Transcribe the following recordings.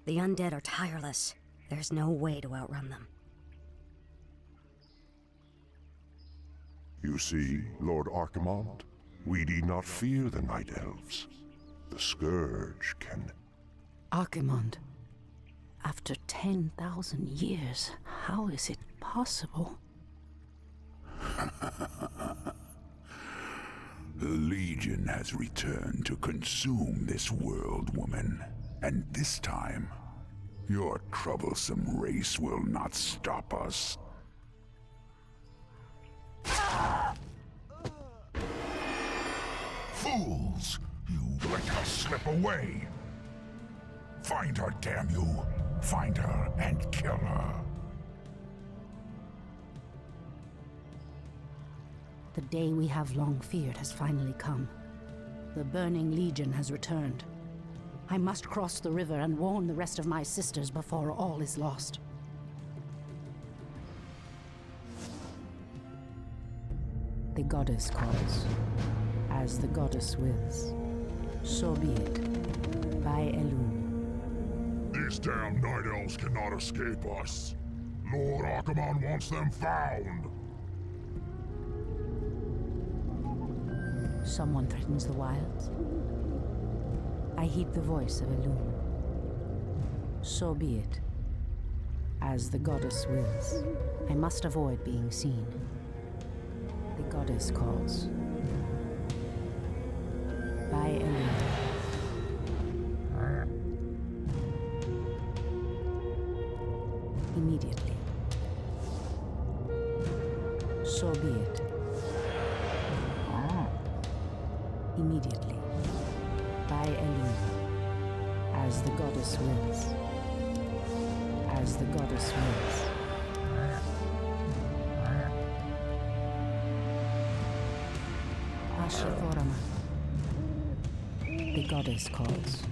The undead are tireless. There's no way to outrun them. You see, Lord Archimond, we need not fear the Night Elves. The Scourge can... Archimond, after 10,000 years, how is it possible? The Legion has returned to consume this world, woman. And this time, your troublesome race will not stop us. Fools! You let her slip away! Find her, damn you! Find her and kill her! The day we have long feared has finally come. The Burning Legion has returned. I must cross the river and warn the rest of my sisters before all is lost. The goddess calls. As the goddess wills. So be it. By Elune. These damn Night Elves cannot escape us. Lord Archimond wants them found. Someone threatens the wilds. I heed the voice of Elune. So be it. As the goddess wills. I must avoid being seen. The goddess calls. By Elune. Immediately. So be it. Immediately. By Elune. As the goddess wills. As the goddess wills. Ashrathorama. The goddess calls.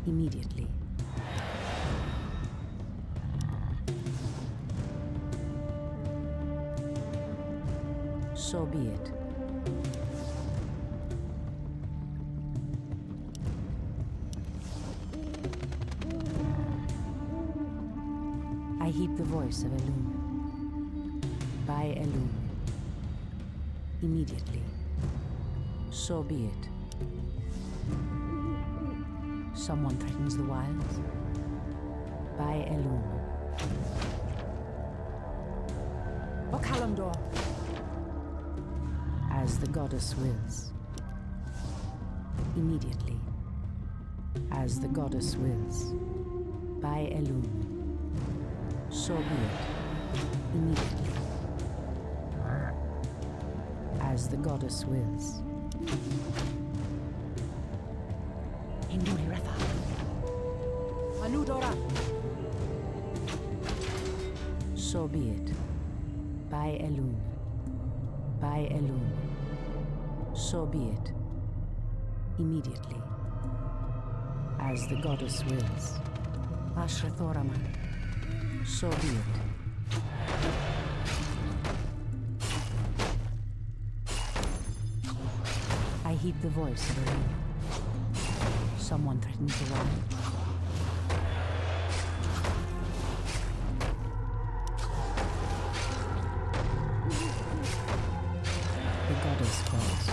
Immediately. So be it. I heed the voice of Elune. By Elune. Immediately. So be it. Someone threatens the wilds. By Elune. Okalandor. As the goddess wills. Immediately. As the goddess wills. By Elune. So be it. Immediately. As the goddess wills. Induli Refa. Anudora. So be it. By Elune. By Elune. So be it. Immediately. As the goddess wills. Ashrathoraman. So be it. I heed the voice of Elune. Someone threatens the wild. The goddess calls.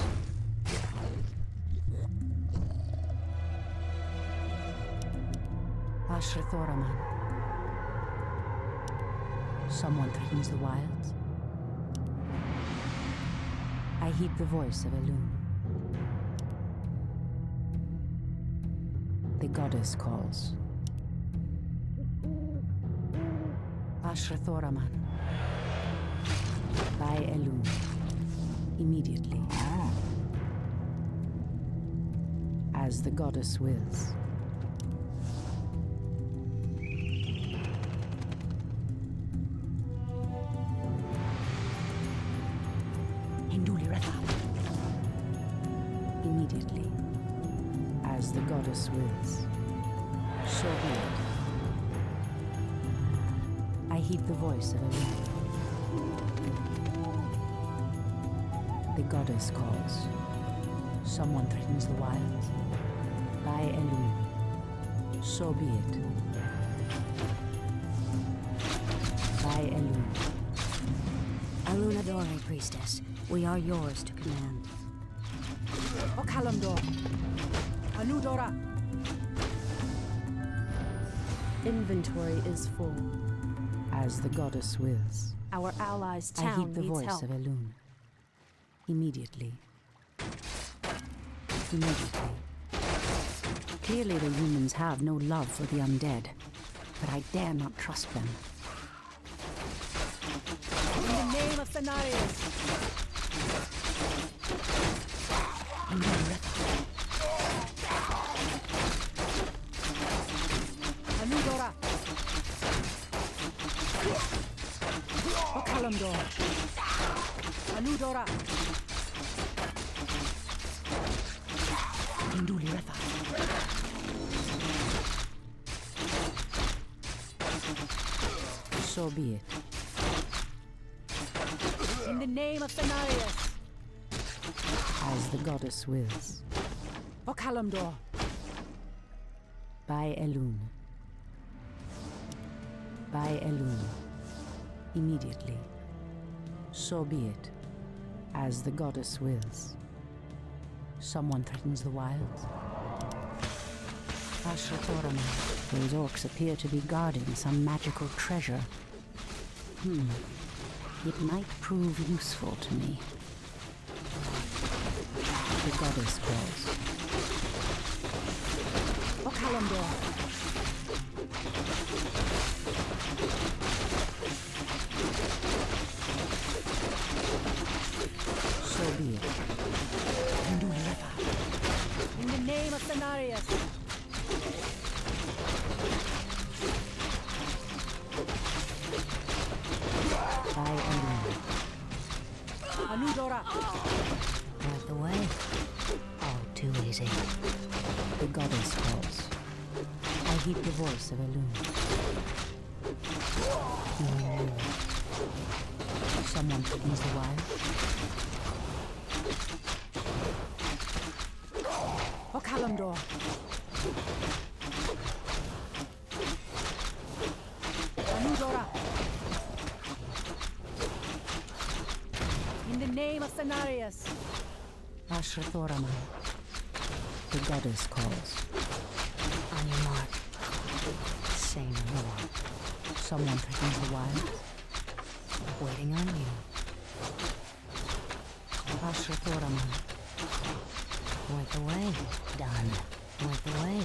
Ashrathoraman. Someone threatens the wilds. I heed the voice of Elune. The goddess calls. Ashrathoraman. By Elune. Immediately. As the goddess wills. Immediately, as the goddess wills. So be it. I heed the voice of Elune. The goddess calls. Someone threatens the wilds. By Elune. So be it. By Elune. Alunadore, priestess. We are yours to command. O Kalamdor. Anudora. Inventory is full. As the goddess wills. Our allies' I town heed the needs voice help. of Elune. Immediately. Immediately. Clearly the humans have no love for the undead, but I dare not trust them. In the name of Cenarius. Anudora. O Kalamdor. Anudora. Induli Retha. So be it. In the name of Cenarius. As the goddess wills. O Kalamdor. By Elune. By Elune. Immediately. So be it. As the goddess wills. Someone threatens the wilds. Ashrathorama. Those orcs appear to be guarding some magical treasure. It might prove useful to me. The goddess calls. O Kalamdor. So be it. In the name of Cenarius. By Elune. Anudora. Out the way. All too easy. The goddess calls. I heed the voice of Elune. Someone threatens the wild. O Kalamdor. Anudora. In the name of Cenarius. Ashrathorama. The goddess calls. On your mark. Say no more. Someone threatens the wild. Waiting on you. Ashrathorama. Went away. Done. Went away.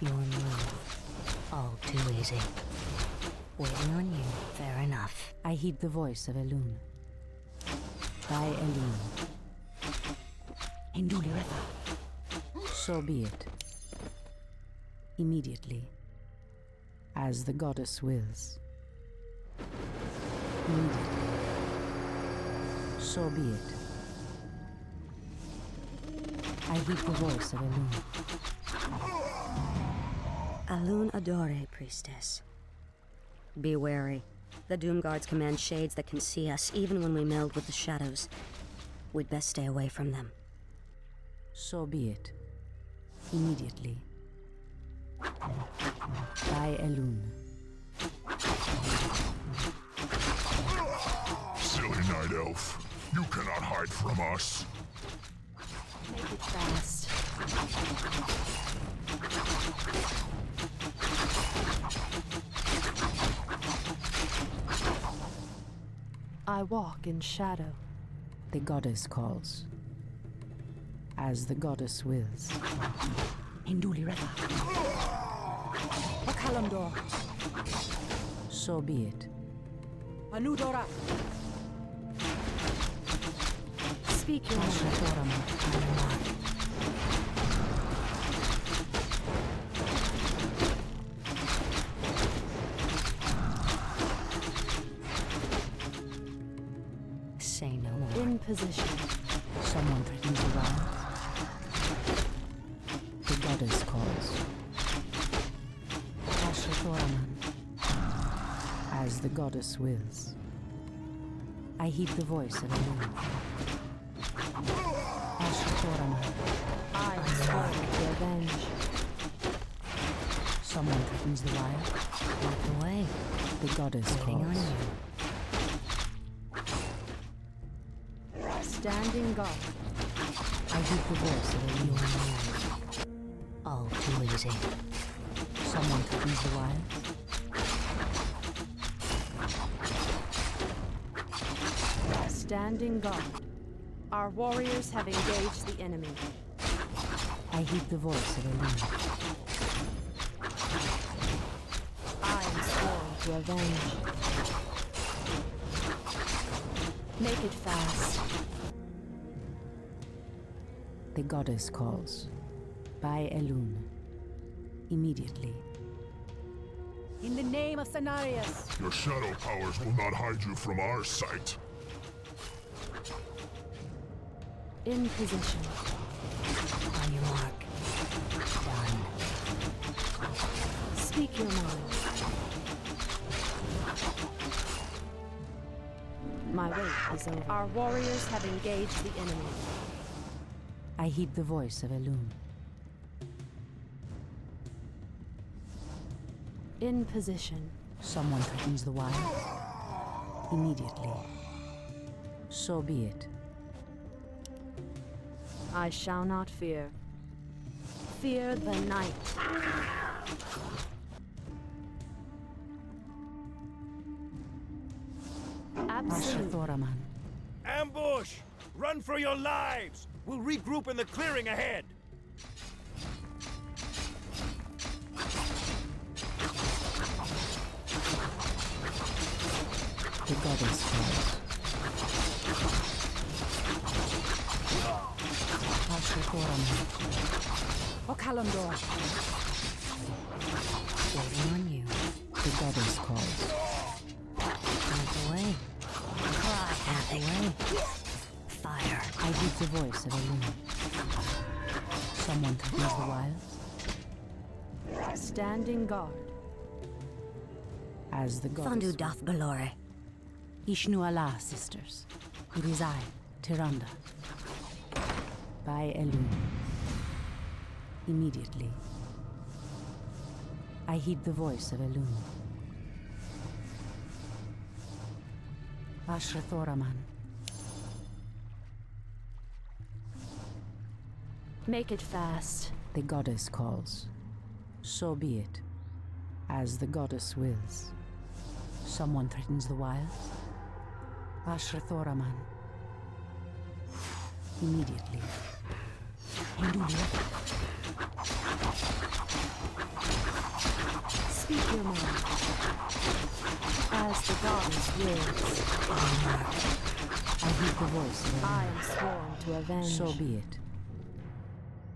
Your move. All too easy. Waiting on you. Fair enough. I heed the voice of Elune. By Elune. Induli Retha. So be it. Immediately. As the goddess wills. Immediately. So be it. I heed the voice of Elune. Alunadore, priestess. Be wary. The Doomguards command shades that can see us, even when we meld with the shadows. We'd best stay away from them. So be it. Immediately. By Elune. Silly night elf. You cannot hide from us. Make it fast. I walk in shadow. The goddess calls. As the goddess wills. Induli Retha. O Kalamdor. So be it. Anudora. Speak your mind. Ashrathorama. Say no more. In position. Someone threatens the wild. The goddess calls. Ashrathorama. As the goddess wills. I heed the voice of Elune. Ashrathorama. I swear revenge. Someone threatens the wild. Lead the way. The goddess Waiting on calls. you. Standing guard. I heed the voice of a You leader. are mine. All too easy. Someone threatens the wild. Standing guard. Our warriors have engaged the enemy. I heed the voice of a leader. I am sworn to avenge. Make it fast. The goddess calls. By Elune. Immediately. In the name of Cenarius. Your shadow powers will not hide you from our sight. In position. On your mark. Done. Speak your mind. My wait is over. Our warriors have engaged the enemy. I heed the voice of Elune. In position. Someone threatens the wild. Immediately. So be it. I shall not fear. Fear the night. Absolute. Ashathoraman. Ambush! Run for your lives! We'll regroup in the clearing ahead! The goddess calls. Ashathoraman. Okalandor. Waiting on you. The goddess calls. Half away. Cry half away. Fire. I heed the voice of Elune. Someone threatens the wild. Standing guard. As the goddess. Fondu doth galore. Ishnu Allah, sisters. It is I, Tyrande. By Elune. Immediately. I heed the voice of Elune. Ashrathoraman. Make it fast. The goddess calls. So be it. As the goddess wills. Someone threatens the wild. Ashrathoraman. Immediately. Hindulia. Speak your mind. As the goddess wills. I heed the voice of I Elune. am sworn to avenge. So be it.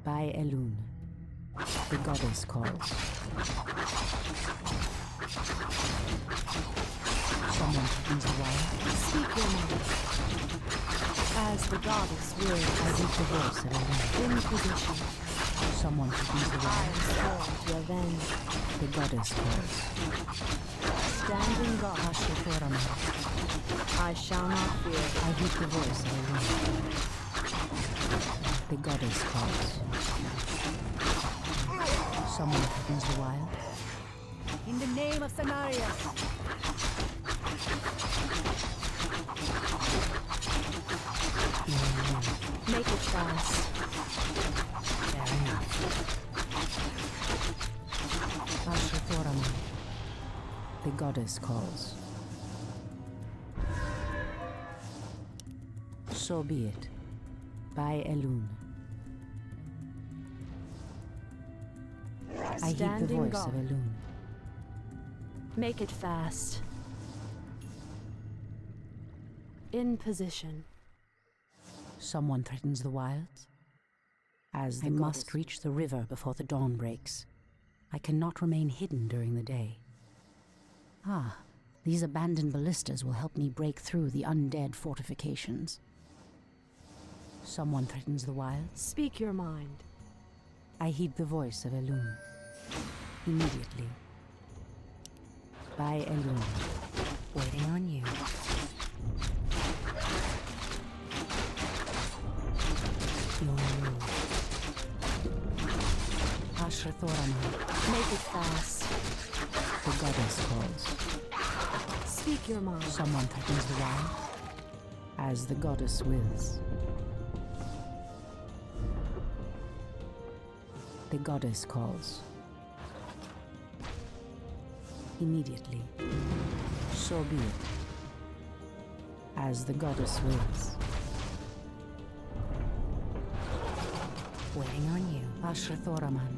By Elune. The goddess calls. Someone threatens the wild. Speak your mind. As the goddess I wills. heed the voice of Elune. In position. Someone threatens the I wild. am sworn to avenge. The goddess calls. Standing guard. Ashrathoraman. I shall not fear. I heed the voice of Elune. The goddess calls. Someone threatens the wild. In the name of Cenarius. Make it fast. Fair enough. Ashrathoraman. The goddess calls. So be it. By Elune. I heed the Standing voice guard. of Elune. Make it fast. In position. Someone threatens the wilds. As I must reach the river before the dawn breaks. I cannot remain hidden during the day. Ah, these abandoned ballistas will help me break through the undead fortifications. Someone threatens the wilds. Speak your mind. I heed the voice of Elune. Immediately. By Elune. Waiting on you. Your move. Ashrathoraman. Make it fast. The goddess calls. Speak your mind. Someone threatens the wild. As the goddess wills. The goddess calls. Immediately. So be it. As the goddess wills. Waiting on you. Ashrathoraman.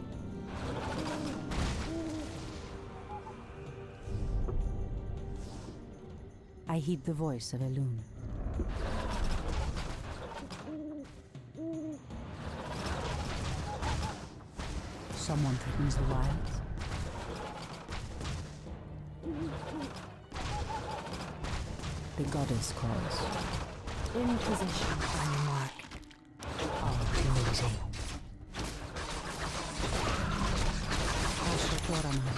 I heed the voice of Elun. Someone threatens the wilds. The goddess calls. In position. On your mark. All too easy. Ashrathoraman.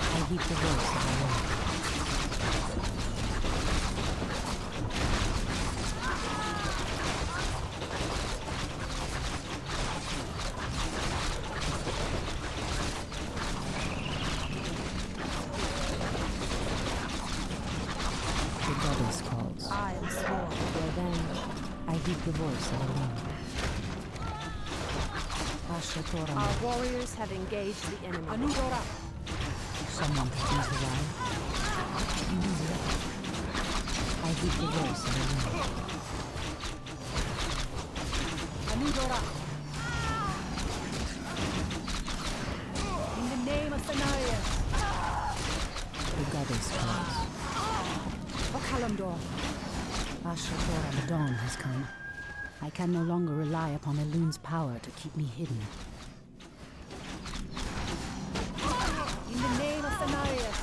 I heed the voice of the Lord. The goddess calls. I am sworn to revenge. I heed the voice of the Lord. Ashrathoraman. Our warriors have engaged the enemy. Anudora. Someone threatens the wild. I heed the voice of the Lord. Anudora. In the name of Thanarius. The goddess calls. Okalamdor. Ashrathora, the dawn has come. I can no longer rely upon Elun's power to keep me hidden. In the name of Thanarius.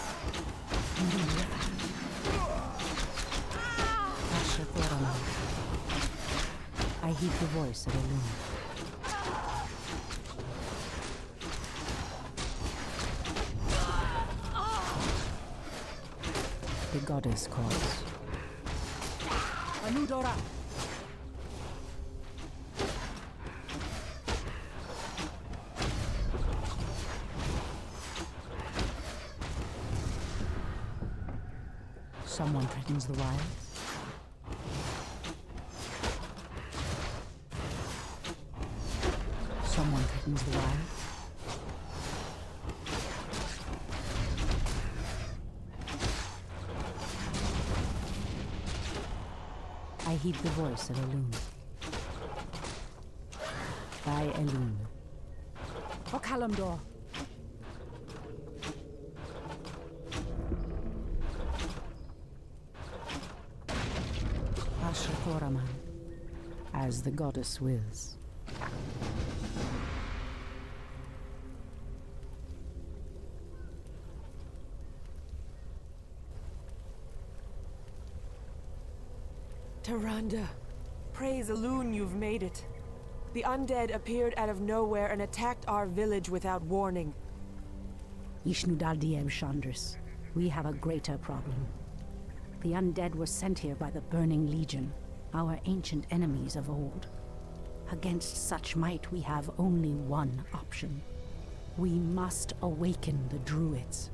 Ashrathora. I heed the voice of Elun. The goddess calls. Anudora. Someone threatens the wilds. Someone threatens the wilds. I heed the voice of Elun. By Elun. Okalamdor. Ashrathoraman. As the goddess wills. Tyrande, praise Elun, you've made it. The undead appeared out of nowhere and attacked our village without warning. Ishnudaldieb Chandris, we have a greater problem. The undead were sent here by the Burning Legion, our ancient enemies of old. Against such might, we have only one option. We must awaken the Druids.